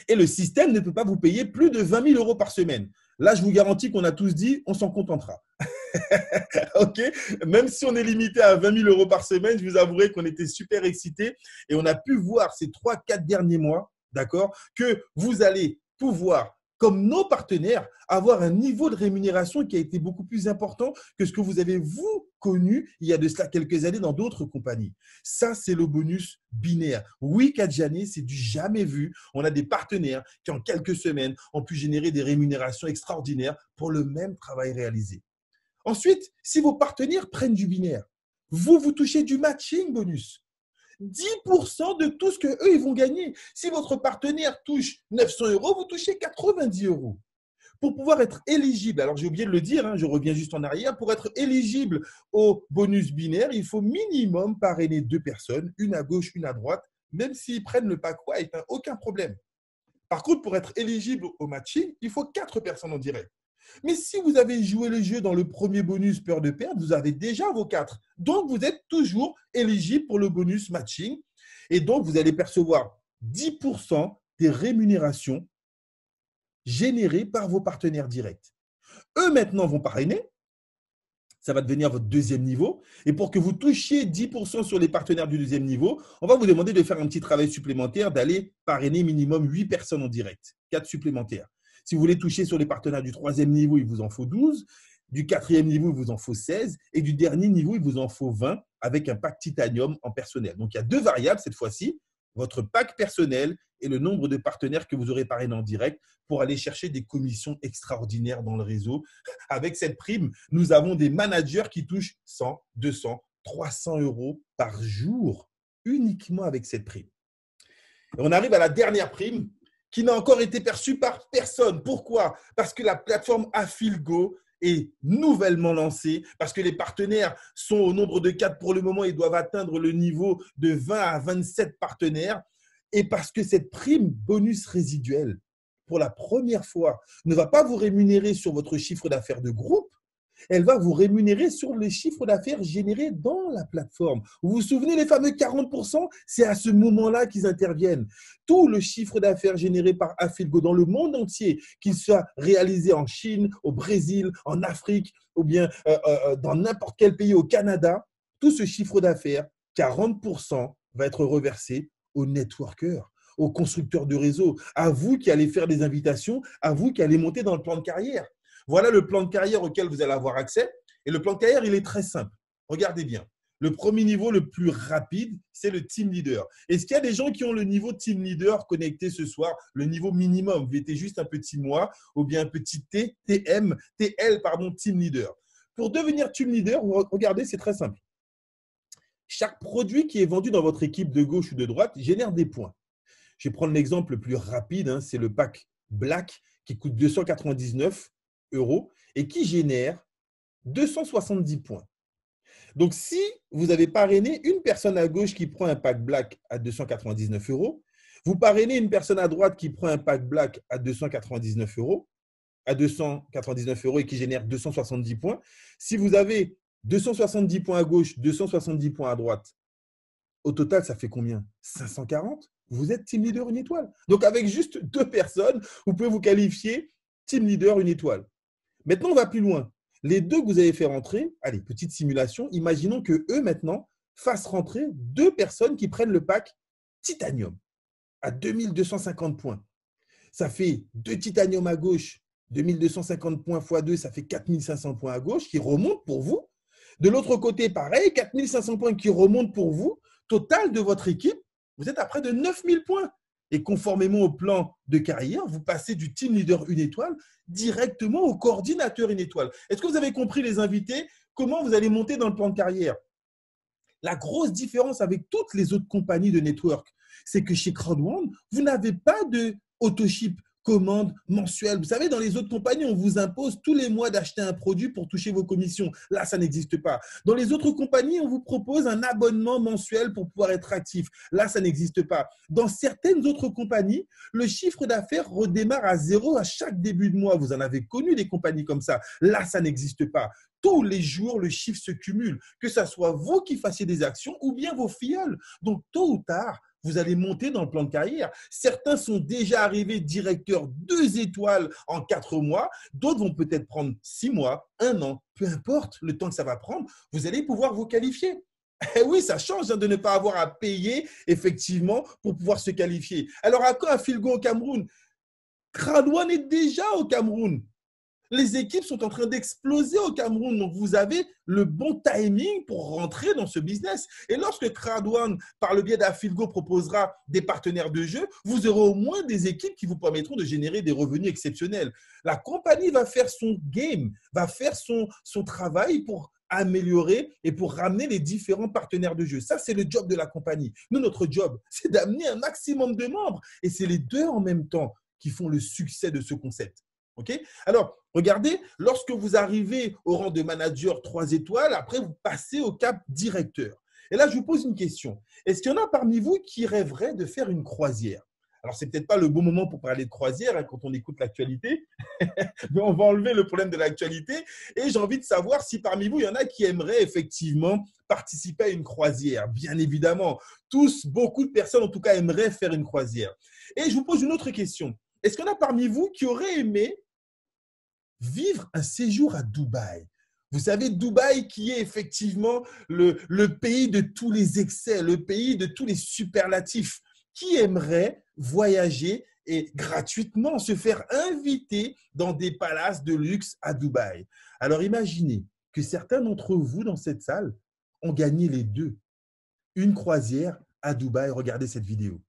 et le système ne peut pas vous payer plus de 20 000 euros par semaine. Là, je vous garantis qu'on a tous dit, on s'en contentera. OK? Même si on est limité à 20 000 euros par semaine, je vous avouerai qu'on était super excités et on a pu voir ces 3-4 derniers mois, d'accord, que vous allez pouvoir, comme nos partenaires, avoir un niveau de rémunération qui a été beaucoup plus important que ce que vous avez, vous, connu il y a de cela quelques années dans d'autres compagnies. Ça, c'est le bonus binaire. Oui, Kadjane, c'est du jamais vu. On a des partenaires qui, en quelques semaines, ont pu générer des rémunérations extraordinaires pour le même travail réalisé. Ensuite, si vos partenaires prennent du binaire, vous touchez du matching bonus. 10% de tout ce qu'eux, ils vont gagner. Si votre partenaire touche 900 euros, vous touchez 90 euros. Pour pouvoir être éligible, alors j'ai oublié de le dire, je reviens juste en arrière, pour être éligible au bonus binaire, il faut minimum parrainer 2 personnes, une à gauche, une à droite, même s'ils prennent le pack white, aucun problème. Par contre, pour être éligible au matching, il faut 4 personnes en direct. Mais si vous avez joué le jeu dans le premier bonus peur de perdre, vous avez déjà vos 4. Donc, vous êtes toujours éligible pour le bonus matching. Et donc, vous allez percevoir 10% des rémunérations générées par vos partenaires directs. Eux, maintenant, vont parrainer. Ça va devenir votre deuxième niveau. Et pour que vous touchiez 10% sur les partenaires du deuxième niveau, on va vous demander de faire un petit travail supplémentaire, d'aller parrainer minimum 8 personnes en direct, 4 supplémentaires. Si vous voulez toucher sur les partenaires du troisième niveau, il vous en faut 12. Du quatrième niveau, il vous en faut 16. Et du dernier niveau, il vous en faut 20 avec un pack titanium en personnel. Donc, il y a 2 variables cette fois-ci, votre pack personnel et le nombre de partenaires que vous aurez parrainés en direct pour aller chercher des commissions extraordinaires dans le réseau. Avec cette prime, nous avons des managers qui touchent 100, 200, 300 euros par jour uniquement avec cette prime. Et on arrive à la dernière prime qui n'a encore été perçue par personne. Pourquoi? Parce que la plateforme Affilgo est nouvellement lancée, parce que les partenaires sont au nombre de 4 pour le moment et doivent atteindre le niveau de 20 à 27 partenaires, et parce que cette prime bonus résiduelle, pour la première fois, ne va pas vous rémunérer sur votre chiffre d'affaires de groupe, elle va vous rémunérer sur les chiffres d'affaires générés dans la plateforme. Vous vous souvenez, les fameux 40%, c'est à ce moment-là qu'ils interviennent. Tout le chiffre d'affaires généré par Afilgo dans le monde entier, qu'il soit réalisé en Chine, au Brésil, en Afrique, ou bien dans n'importe quel pays, au Canada, tout ce chiffre d'affaires, 40% va être reversé aux networkers, aux constructeurs de réseau, à vous qui allez faire des invitations, à vous qui allez monter dans le plan de carrière. Voilà le plan de carrière auquel vous allez avoir accès. Et le plan de carrière, il est très simple. Regardez bien. Le premier niveau le plus rapide, c'est le team leader. Est-ce qu'il y a des gens qui ont le niveau team leader connecté ce soir, le niveau minimum? Vous mettez juste un petit moi ou bien un petit T, TM, TL, pardon, team leader. Pour devenir team leader, regardez, c'est très simple. Chaque produit qui est vendu dans votre équipe de gauche ou de droite génère des points. Je vais prendre l'exemple le plus rapide, hein, c'est le pack Black qui coûte 299 euros et qui génère 270 points. Donc, si vous avez parrainé une personne à gauche qui prend un pack Black à 299 euros, vous parrainez une personne à droite qui prend un pack Black à 299 euros, et qui génère 270 points. Si vous avez 270 points à gauche, 270 points à droite, au total, ça fait combien? 540? Vous êtes team leader une étoile. Donc, avec juste 2 personnes, vous pouvez vous qualifier team leader une étoile. Maintenant, on va plus loin. Les 2 que vous avez fait rentrer, allez, petite simulation, imaginons que eux, maintenant, fassent rentrer 2 personnes qui prennent le pack Titanium à 2250 points. Ça fait 2 Titanium à gauche, 2250 points x 2, ça fait 4500 points à gauche qui remontent pour vous. De l'autre côté, pareil, 4500 points qui remontent pour vous. Total de votre équipe, vous êtes à près de 9000 points. Et conformément au plan de carrière, vous passez du team leader une étoile directement au coordinateur une étoile. Est-ce que vous avez compris, les invités, comment vous allez monter dans le plan de carrière? La grosse différence avec toutes les autres compagnies de network, c'est que chez CrowdOne, vous n'avez pas de autoship, commande mensuelle. Vous savez, dans les autres compagnies, on vous impose tous les mois d'acheter un produit pour toucher vos commissions. Là, ça n'existe pas. Dans les autres compagnies, on vous propose un abonnement mensuel pour pouvoir être actif. Là, ça n'existe pas. Dans certaines autres compagnies, le chiffre d'affaires redémarre à zéro à chaque début de mois. Vous en avez connu des compagnies comme ça. Là, ça n'existe pas. Tous les jours, le chiffre se cumule, que ce soit vous qui fassiez des actions ou bien vos filleuls. Donc, tôt ou tard, vous allez monter dans le plan de carrière. Certains sont déjà arrivés directeurs 2 étoiles en 4 mois. D'autres vont peut-être prendre 6 mois, 1 an, peu importe le temps que ça va prendre, vous allez pouvoir vous qualifier. Et oui, ça change de ne pas avoir à payer effectivement pour pouvoir se qualifier. Alors, à quand Afilgo au Cameroun? CrowdOne est déjà au Cameroun. Les équipes sont en train d'exploser au Cameroun. Donc, vous avez le bon timing pour rentrer dans ce business. Et lorsque CrowdOne, par le biais d'Afilgo, proposera des partenaires de jeu, vous aurez au moins des équipes qui vous permettront de générer des revenus exceptionnels. La compagnie va faire son game, va faire son travail pour améliorer et pour ramener les différents partenaires de jeu. Ça, c'est le job de la compagnie. Nous, notre job, c'est d'amener un maximum de membres. Et c'est les 2 en même temps qui font le succès de ce concept. OK? Alors, regardez, lorsque vous arrivez au rang de manager 3 étoiles, après, vous passez au cap directeur. Et là, je vous pose une question. Est-ce qu'il y en a parmi vous qui rêveraient de faire une croisière? Alors, ce n'est peut-être pas le bon moment pour parler de croisière, hein, quand on écoute l'actualité, mais on va enlever le problème de l'actualité. Et j'ai envie de savoir si parmi vous, il y en a qui aimeraient effectivement participer à une croisière. Bien évidemment, tous, beaucoup de personnes en tout cas aimeraient faire une croisière. Et je vous pose une autre question. Est-ce qu'il y en a parmi vous qui auraient aimé vivre un séjour à Dubaï? Vous savez, Dubaï qui est effectivement le pays de tous les excès, le pays de tous les superlatifs. Qui aimerait voyager et gratuitement se faire inviter dans des palaces de luxe à Dubaï? Alors imaginez que certains d'entre vous dans cette salle ont gagné les 2. Une croisière à Dubaï. Regardez cette vidéo.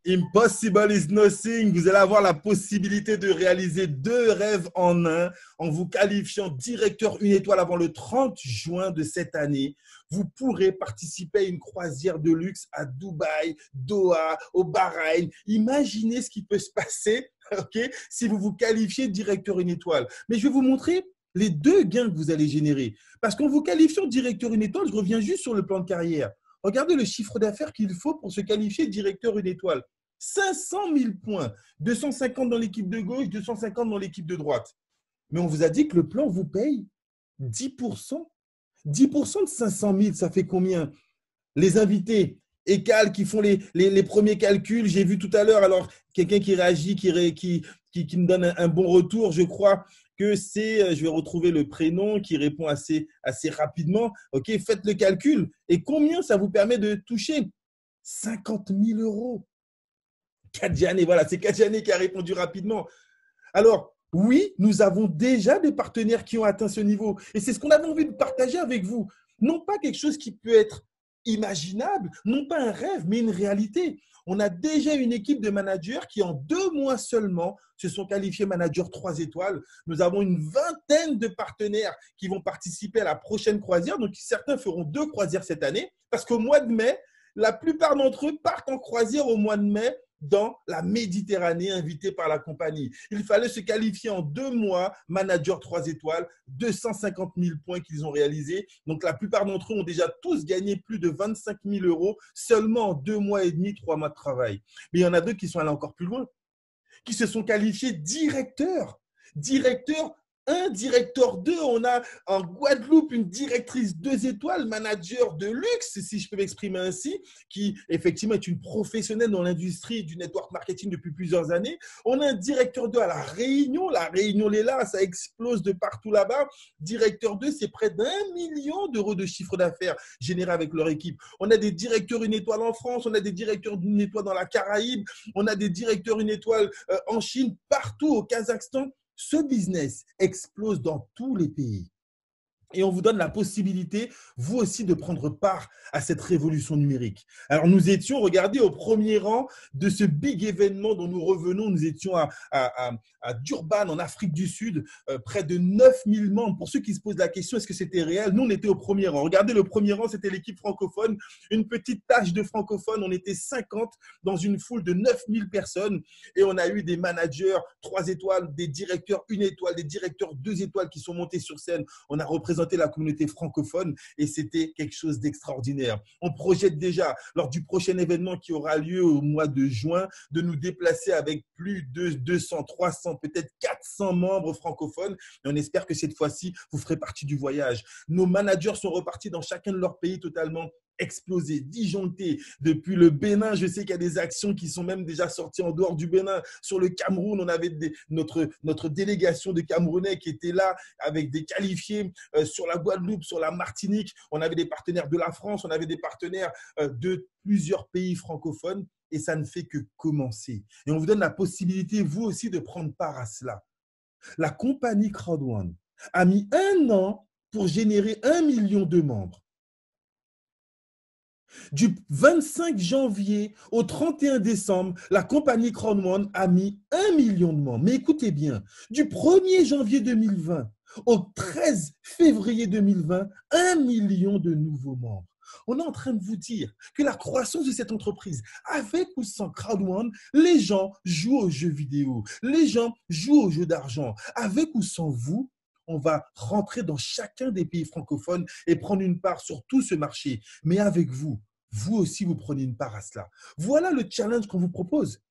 Impossible is nothing. Vous allez avoir la possibilité de réaliser 2 rêves en un en vous qualifiant directeur une étoile avant le 30 juin de cette année. Vous pourrez participer à une croisière de luxe à Dubaï, Doha, au Bahreïn. Imaginez ce qui peut se passer, okay, si vous vous qualifiez directeur une étoile. Mais je vais vous montrer les 2 gains que vous allez générer. Parce qu'en vous qualifiant directeur une étoile, je reviens juste sur le plan de carrière. Regardez le chiffre d'affaires qu'il faut pour se qualifier directeur une étoile. 500 000 points, 250 dans l'équipe de gauche, 250 dans l'équipe de droite. Mais on vous a dit que le plan vous paye 10%. 10% de 500 000, ça fait combien? Les invités, ECAL, qui font les premiers calculs, j'ai vu tout à l'heure, alors quelqu'un qui réagit, qui me donne un bon retour, je crois que c'est, je vais retrouver le prénom, qui répond assez rapidement. Ok, faites le calcul. Et combien ça vous permet de toucher? 50 000 euros. Kadjane, voilà, c'est Kadjane qui a répondu rapidement. Alors, oui, nous avons déjà des partenaires qui ont atteint ce niveau. Et c'est ce qu'on avait envie de partager avec vous. Non pas quelque chose qui peut être imaginable, non pas un rêve, mais une réalité. On a déjà une équipe de managers qui, en 2 mois seulement, se sont qualifiés managers 3 étoiles. Nous avons une vingtaine de partenaires qui vont participer à la prochaine croisière. Donc, certains feront 2 croisières cette année parce qu'au mois de mai, la plupart d'entre eux partent en croisière au mois de mai dans la Méditerranée, invités par la compagnie. Il fallait se qualifier en 2 mois, manager 3 étoiles, 250 000 points qu'ils ont réalisés. Donc, la plupart d'entre eux ont déjà tous gagné plus de 25 000 euros seulement en 2 mois et demi, 3 mois de travail. Mais il y en a 2 qui sont allés encore plus loin, qui se sont qualifiés directeurs. Directeur 1, directeur 2, on a en Guadeloupe une directrice 2 étoiles, manager de luxe, si je peux m'exprimer ainsi, qui effectivement est une professionnelle dans l'industrie du network marketing depuis plusieurs années. On a un directeur 2 à La Réunion l'est là, ça explose de partout là-bas. Directeur 2, c'est près d'1 million d'euros de chiffre d'affaires généré avec leur équipe. On a des directeurs une étoile en France, on a des directeurs d'une étoile dans la Caraïbe, on a des directeurs une étoile en Chine, partout au Kazakhstan. Ce business explose dans tous les pays. Et on vous donne la possibilité, vous aussi, de prendre part à cette révolution numérique. Alors, nous étions, regardez, au premier rang de ce big événement dont nous revenons. Nous étions à Durban, en Afrique du Sud, près de 9000 membres. Pour ceux qui se posent la question, est-ce que c'était réel? Nous, on était au premier rang. Regardez, le premier rang, c'était l'équipe francophone. Une petite tâche de francophones. On était 50 dans une foule de 9000 personnes. Et on a eu des managers 3 étoiles, des directeurs 1 étoile, des directeurs 2 étoiles qui sont montés sur scène. On a représenté la communauté francophone et c'était quelque chose d'extraordinaire. On projette déjà, lors du prochain événement qui aura lieu au mois de juin, de nous déplacer avec plus de 200, 300, peut-être 400 membres francophones. Et on espère que cette fois-ci, vous ferez partie du voyage. Nos managers sont repartis dans chacun de leurs pays totalement explosé, disjoncté. Depuis le Bénin, je sais qu'il y a des actions qui sont même déjà sorties en dehors du Bénin. Sur le Cameroun, on avait notre délégation de Camerounais qui était là avec des qualifiés. Sur la Guadeloupe, sur la Martinique, on avait des partenaires de la France, on avait des partenaires de plusieurs pays francophones et ça ne fait que commencer. Et on vous donne la possibilité, vous aussi, de prendre part à cela. La compagnie Crowd1 a mis 1 an pour générer 1 million de membres. Du 25 janvier au 31 décembre, la compagnie Crowd1 a mis 1 million de membres. Mais écoutez bien, du 1er janvier 2020 au 13 février 2020, 1 million de nouveaux membres. On est en train de vous dire que la croissance de cette entreprise, avec ou sans Crowd1, les gens jouent aux jeux vidéo, les gens jouent aux jeux d'argent. Avec ou sans vous, on va rentrer dans chacun des pays francophones et prendre une part sur tout ce marché. Mais avec vous, vous aussi, vous prenez une part à cela. Voilà le challenge qu'on vous propose.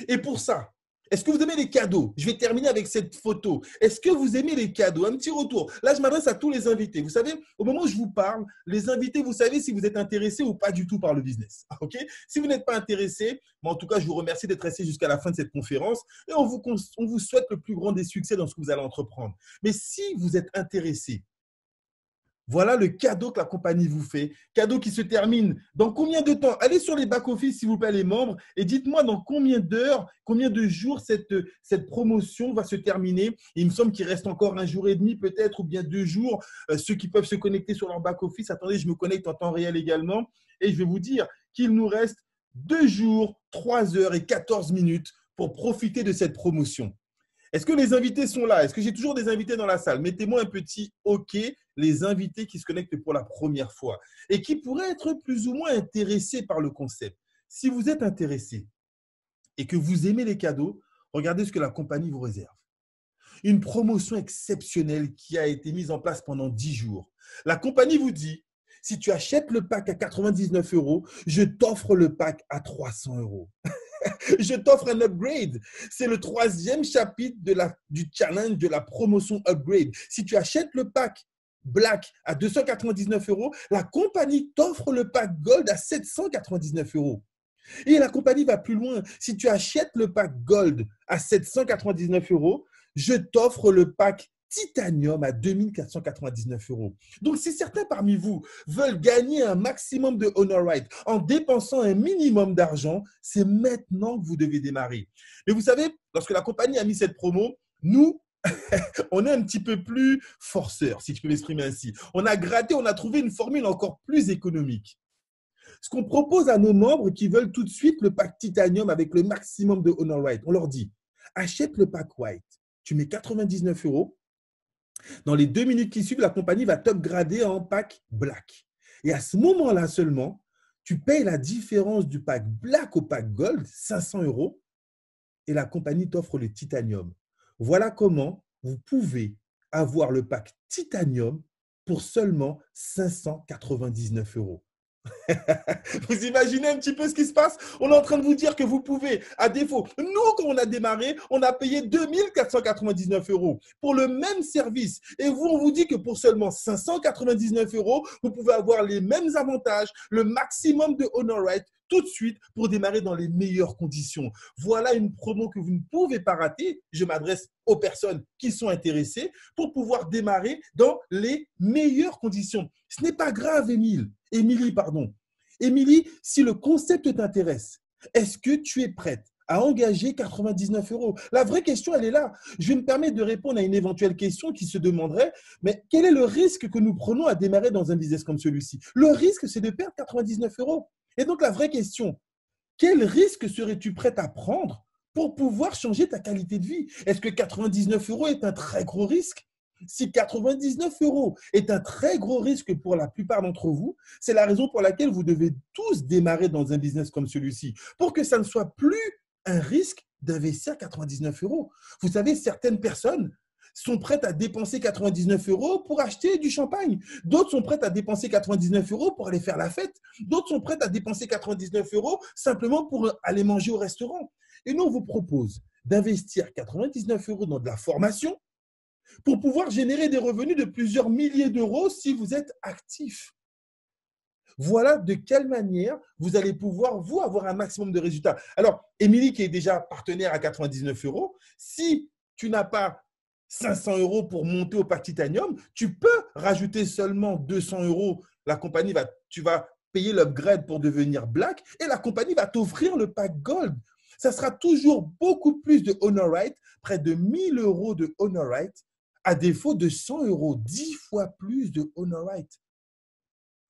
Et pour ça, est-ce que vous aimez les cadeaux? Je vais terminer avec cette photo. Est-ce que vous aimez les cadeaux? Un petit retour. Là, je m'adresse à tous les invités. Vous savez, au moment où je vous parle, les invités, vous savez si vous êtes intéressés ou pas du tout par le business. Okay? Si vous n'êtes pas intéressé, mais en tout cas, je vous remercie d'être resté jusqu'à la fin de cette conférence et on vous souhaite le plus grand des succès dans ce que vous allez entreprendre. Mais si vous êtes intéressé, voilà le cadeau que la compagnie vous fait. Cadeau qui se termine dans combien de temps? Allez sur les back-office, s'il vous plaît, les membres, et dites-moi dans combien d'heures, combien de jours cette promotion va se terminer. Il me semble qu'il reste encore 1 jour et demi peut-être, ou bien 2 jours. Ceux qui peuvent se connecter sur leur back-office, attendez, je me connecte en temps réel également. Et je vais vous dire qu'il nous reste 2 jours, 3 heures et 14 minutes pour profiter de cette promotion. Est-ce que les invités sont là? Est-ce que j'ai toujours des invités dans la salle? Mettez-moi un petit OK, les invités qui se connectent pour la première fois et qui pourraient être plus ou moins intéressés par le concept. Si vous êtes intéressé et que vous aimez les cadeaux, regardez ce que la compagnie vous réserve. Une promotion exceptionnelle qui a été mise en place pendant 10 jours. La compagnie vous dit, si tu achètes le pack à 99 €, je t'offre le pack à 300 €. Je t'offre un upgrade. C'est le 3e chapitre du challenge de la promotion upgrade. Si tu achètes le pack Black à 299 €, la compagnie t'offre le pack Gold à 799 €. Et la compagnie va plus loin. Si tu achètes le pack Gold à 799 €, je t'offre le pack Titanium à 2499 €. Donc, si certains parmi vous veulent gagner un maximum de Honor Right en dépensant un minimum d'argent, c'est maintenant que vous devez démarrer. Mais vous savez, lorsque la compagnie a mis cette promo, nous, on est un petit peu plus forceurs, si je peux m'exprimer ainsi. On a gratté, on a trouvé une formule encore plus économique. Ce qu'on propose à nos membres qui veulent tout de suite le pack Titanium avec le maximum de Honor Right, on leur dit, achète le pack White, tu mets 99 €. Dans les 2 minutes qui suivent, la compagnie va t'upgrader en pack Black. Et à ce moment-là seulement, tu payes la différence du pack Black au pack Gold, 500 €, et la compagnie t'offre le Titanium. Voilà comment vous pouvez avoir le pack Titanium pour seulement 599 €. Vous imaginez un petit peu ce qui se passe? On est en train de vous dire que vous pouvez, à défaut, nous, quand on a démarré, on a payé 2499 € pour le même service. Et vous, on vous dit que pour seulement 599 €, vous pouvez avoir les mêmes avantages, le maximum de Honor Right tout de suite pour démarrer dans les meilleures conditions. Voilà une promo que vous ne pouvez pas rater. Je m'adresse aux personnes qui sont intéressées pour pouvoir démarrer dans les meilleures conditions. Ce n'est pas grave, Émilie, pardon. Émilie, si le concept t'intéresse, est-ce que tu es prête à engager 99 €? La vraie question, elle est là. Je vais me permettre de répondre à une éventuelle question qui se demanderait, mais quel est le risque que nous prenons à démarrer dans un business comme celui-ci? Le risque, c'est de perdre 99 €. Et donc, la vraie question, quel risque serais-tu prête à prendre pour pouvoir changer ta qualité de vie? Est-ce que 99 € est un très gros risque? Si 99 € est un très gros risque pour la plupart d'entre vous, c'est la raison pour laquelle vous devez tous démarrer dans un business comme celui-ci, pour que ça ne soit plus un risque d'investir 99 €. Vous savez, certaines personnes sont prêtes à dépenser 99 € pour acheter du champagne. D'autres sont prêtes à dépenser 99 € pour aller faire la fête. D'autres sont prêtes à dépenser 99 € simplement pour aller manger au restaurant. Et nous, on vous propose d'investir 99 € dans de la formation pour pouvoir générer des revenus de plusieurs milliers d'euros si vous êtes actif. Voilà de quelle manière vous allez pouvoir, vous, avoir un maximum de résultats. Alors, Émilie, qui est déjà partenaire à 99 €, si tu n'as pas 500 € pour monter au pack Titanium, tu peux rajouter seulement 200 €. La compagnie tu vas payer l'upgrade pour devenir Black et la compagnie va t'offrir le pack Gold. Ça sera toujours beaucoup plus de Honor Right, près de 1000 € de Honor Right, à défaut de 100 €, 10 fois plus de Honor Right.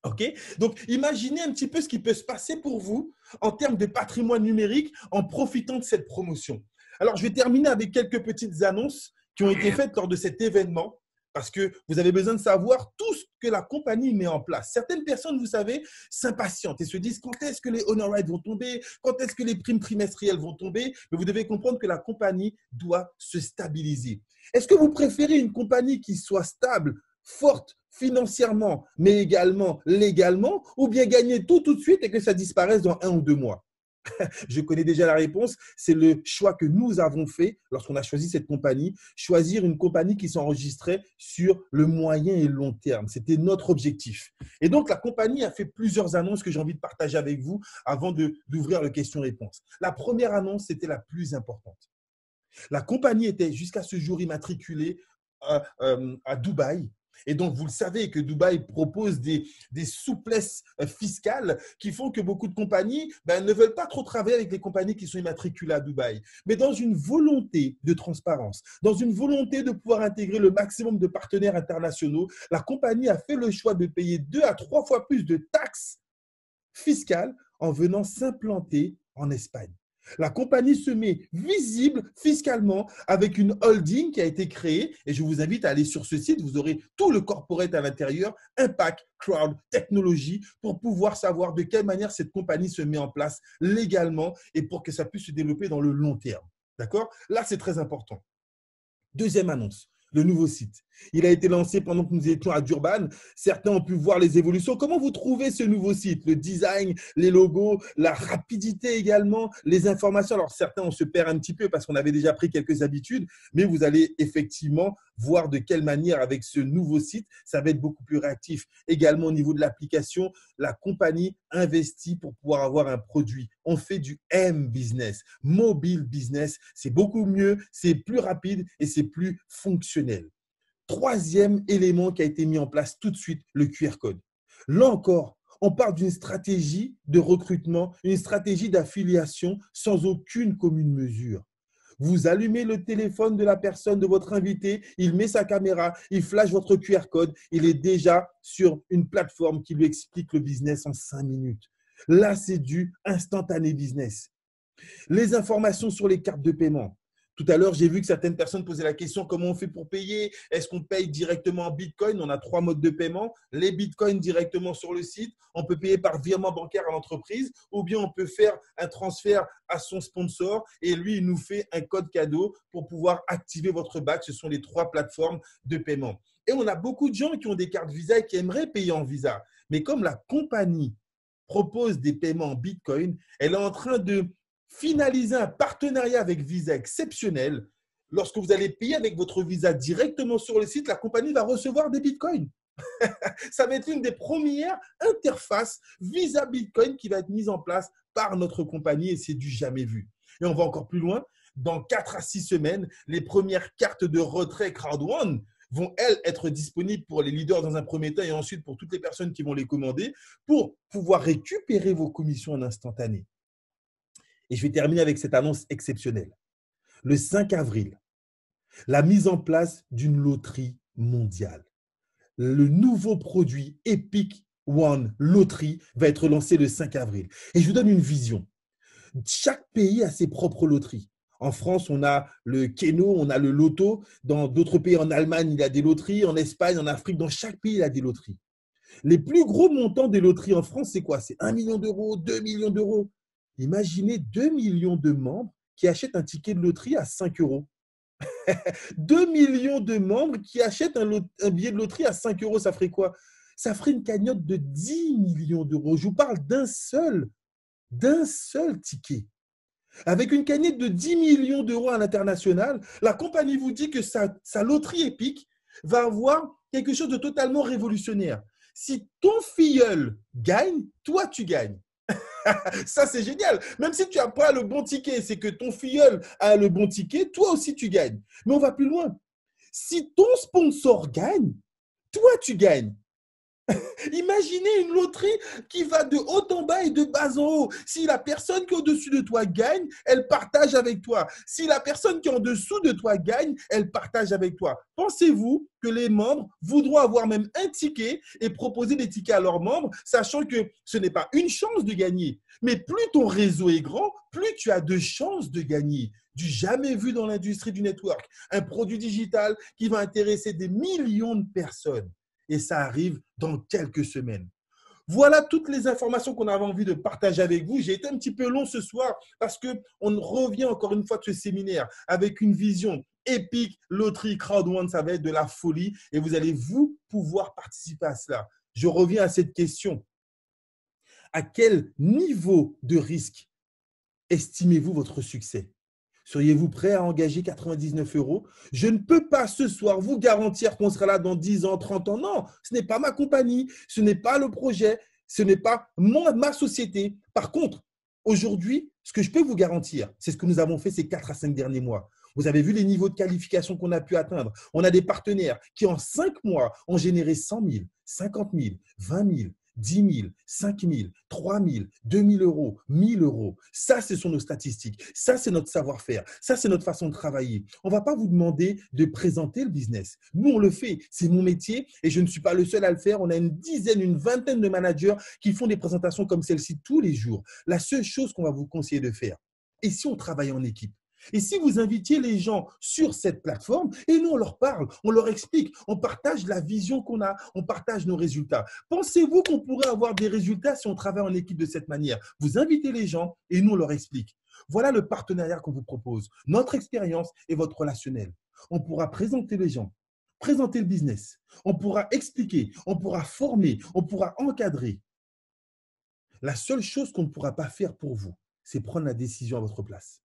OK? Donc, imaginez un petit peu ce qui peut se passer pour vous en termes de patrimoine numérique en profitant de cette promotion. Alors, je vais terminer avec quelques petites annonces qui ont été faites lors de cet événement parce que vous avez besoin de savoir tout ce que la compagnie met en place. Certaines personnes, vous savez, s'impatientent et se disent quand est-ce que les Honor Rights vont tomber, quand est-ce que les primes trimestrielles vont tomber. Mais vous devez comprendre que la compagnie doit se stabiliser. Est-ce que vous préférez une compagnie qui soit stable, forte financièrement, mais également légalement, ou bien gagner tout de suite et que ça disparaisse dans 1 ou 2 mois? Je connais déjà la réponse. C'est le choix que nous avons fait lorsqu'on a choisi cette compagnie, choisir une compagnie qui s'enregistrait sur le moyen et long terme. C'était notre objectif. Et donc, la compagnie a fait plusieurs annonces que j'ai envie de partager avec vous avant d'ouvrir le question-réponse. La première annonce, c'était la plus importante. La compagnie était jusqu'à ce jour immatriculée à Dubaï. Et donc, vous le savez que Dubaï propose des souplesses fiscales qui font que beaucoup de compagnies ne veulent pas trop travailler avec les compagnies qui sont immatriculées à Dubaï. Mais dans une volonté de transparence, dans une volonté de pouvoir intégrer le maximum de partenaires internationaux, la compagnie a fait le choix de payer 2 à 3 fois plus de taxes fiscales en venant s'implanter en Espagne. La compagnie se met visible fiscalement avec une holding qui a été créée et je vous invite à aller sur ce site, vous aurez tout le corporate à l'intérieur, Impact Crowd Technology, pour pouvoir savoir de quelle manière cette compagnie se met en place légalement et pour que ça puisse se développer dans le long terme. D'accord? Là, c'est très important. Deuxième annonce, le nouveau site. Il a été lancé pendant que nous étions à Durban. Certains ont pu voir les évolutions. Comment vous trouvez ce nouveau site? Le design, les logos, la rapidité également, les informations. Alors certains, on se perd un petit peu parce qu'on avait déjà pris quelques habitudes, mais vous allez effectivement voir de quelle manière avec ce nouveau site, ça va être beaucoup plus réactif. Également au niveau de l'application, la compagnie investit pour pouvoir avoir un produit. On fait du M-business, mobile business. C'est beaucoup mieux, c'est plus rapide et c'est plus fonctionnel. Troisième élément qui a été mis en place tout de suite, le QR code. Là encore, on parle d'une stratégie de recrutement, une stratégie d'affiliation sans aucune commune mesure. Vous allumez le téléphone de la personne, de votre invité, il met sa caméra, il flash votre QR code, il est déjà sur une plateforme qui lui explique le business en 5 minutes. Là, c'est du instantané business. Les informations sur les cartes de paiement. Tout à l'heure, j'ai vu que certaines personnes posaient la question comment on fait pour payer? Est-ce qu'on paye directement en Bitcoin? On a 3 modes de paiement. Les Bitcoins directement sur le site. On peut payer par virement bancaire à l'entreprise ou bien on peut faire un transfert à son sponsor et lui, il nous fait un code cadeau pour pouvoir activer votre bac. Ce sont les 3 plateformes de paiement. Et on a beaucoup de gens qui ont des cartes Visa et qui aimeraient payer en Visa. Mais comme la compagnie propose des paiements en Bitcoin, elle est en train de finaliser un partenariat avec Visa exceptionnel. Lorsque vous allez payer avec votre Visa directement sur le site, la compagnie va recevoir des bitcoins. Ça va être une des premières interfaces Visa Bitcoin qui va être mise en place par notre compagnie et c'est du jamais vu. Et on va encore plus loin. Dans 4 à 6 semaines, les premières cartes de retrait Crowd1 vont, elles, être disponibles pour les leaders dans un premier temps et ensuite pour toutes les personnes qui vont les commander pour pouvoir récupérer vos commissions en instantané. Et je vais terminer avec cette annonce exceptionnelle. Le 5 avril, la mise en place d'une loterie mondiale. Le nouveau produit Epic One Loterie va être lancé le 5 avril. Et je vous donne une vision. Chaque pays a ses propres loteries. En France, on a le Keno, on a le Loto. Dans d'autres pays, en Allemagne, il y a des loteries. En Espagne, en Afrique, dans chaque pays, il y a des loteries. Les plus gros montants des loteries en France, c'est quoi? C'est 1 million d'euros, 2 millions d'euros. Imaginez 2 millions de membres qui achètent un ticket de loterie à 5 euros. 2 millions de membres qui achètent un billet de loterie à 5 euros, ça ferait quoi? Ça ferait une cagnotte de 10 millions d'euros. Je vous parle d'un seul ticket. Avec une cagnotte de 10 millions d'euros à l'international, la compagnie vous dit que sa loterie épique va avoir quelque chose de totalement révolutionnaire. Si ton filleul gagne, toi, tu gagnes. Ça, c'est génial. Même si tu n'as pas le bon ticket, c'est que ton filleul a le bon ticket, toi aussi, tu gagnes. Mais on va plus loin. Si ton sponsor gagne, toi, tu gagnes. Imaginez une loterie qui va de haut en bas et de bas en haut. Si la personne qui est au-dessus de toi gagne, elle partage avec toi. Si la personne qui est en dessous de toi gagne, elle partage avec toi. Pensez-vous que les membres voudront avoir même un ticket et proposer des tickets à leurs membres, sachant que ce n'est pas une chance de gagner, mais plus ton réseau est grand, plus tu as de chances de gagner. Du jamais vu dans l'industrie du network. Un produit digital qui va intéresser des millions de personnes. Et ça arrive dans quelques semaines. Voilà toutes les informations qu'on avait envie de partager avec vous. J'ai été un petit peu long ce soir parce qu'on revient encore une fois de ce séminaire avec une vision épique, loterie Crowd1, ça va être de la folie et vous allez vous pouvoir participer à cela. Je reviens à cette question. À quel niveau de risque estimez-vous votre succès? Seriez-vous prêt à engager 99 euros? Je ne peux pas ce soir vous garantir qu'on sera là dans 10 ans, 30 ans. Non, ce n'est pas ma compagnie, ce n'est pas le projet, ce n'est pas ma société. Par contre, aujourd'hui, ce que je peux vous garantir, c'est ce que nous avons fait ces 4 à 5 derniers mois. Vous avez vu les niveaux de qualification qu'on a pu atteindre. On a des partenaires qui, en 5 mois, ont généré 100 000, 50 000, 20 000, 10 000, 5 000, 3 000, 2 000 euros, 1 000 euros. Ça, ce sont nos statistiques. Ça, c'est notre savoir-faire. Ça, c'est notre façon de travailler. On ne va pas vous demander de présenter le business. Nous, on le fait. C'est mon métier et je ne suis pas le seul à le faire. On a une dizaine, une vingtaine de managers qui font des présentations comme celle-ci tous les jours. La seule chose qu'on va vous conseiller de faire, et si on travaille en équipe? Et si vous invitiez les gens sur cette plateforme et nous, on leur parle, on leur explique, on partage la vision qu'on a, on partage nos résultats. Pensez-vous qu'on pourrait avoir des résultats si on travaille en équipe de cette manière? Vous invitez les gens et nous, on leur explique. Voilà le partenariat qu'on vous propose, notre expérience et votre relationnel. On pourra présenter les gens, présenter le business, on pourra expliquer, on pourra former, on pourra encadrer. La seule chose qu'on ne pourra pas faire pour vous, c'est prendre la décision à votre place.